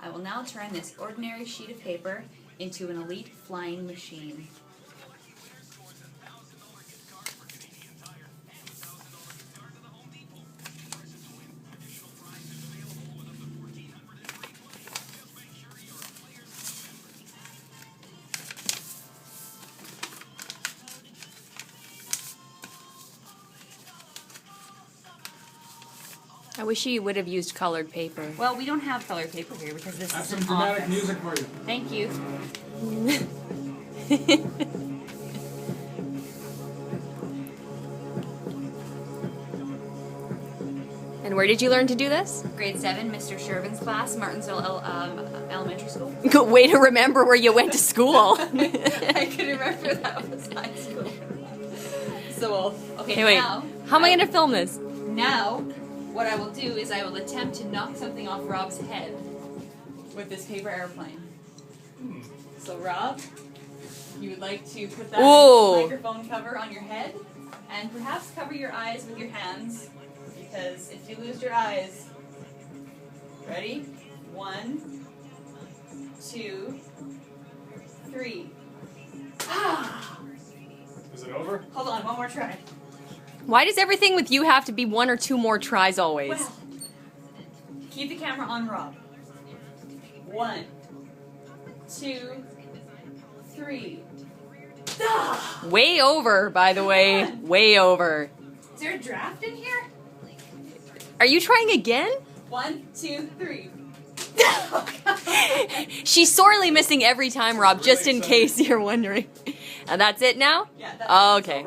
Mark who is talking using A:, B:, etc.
A: I will now turn this ordinary sheet of paper into an elite flying machine.
B: I wish you would have used colored paper.
A: Well, we don't have colored paper here because this
C: That's
A: is
C: some
A: an
C: dramatic
A: office.
C: music for you.
A: Thank you.
B: And where did you learn to do this?
A: Grade 7, Mr. Shervin's class, Martinsville Elementary School.
B: Way to remember where you went to school.
A: I could remember that was high school. So, okay,
B: Hey, wait.
A: now...
B: How am I going to film this?
A: Now, what I will do is I will attempt to knock something off Rob's head with this paper airplane. So, Rob, you would like to put that
B: Ooh.
A: microphone cover on your head and perhaps cover your eyes with your hands, because if you lose your eyes, ready? 1, 2, 3.
C: Is it over?
A: Hold on, one more try.
B: Why does everything with you have to be 1 or 2 more tries always?
A: Well, keep the camera on Rob. 1, 2, 3.
B: Way over, by the way.
A: Come on.
B: Way over.
A: Is there a draft in here?
B: Are you trying again?
A: 1, 2, 3.
B: She's sorely missing every time, Rob, just in case you're wondering. And that's it now?
A: Yeah, that's
B: Oh, okay.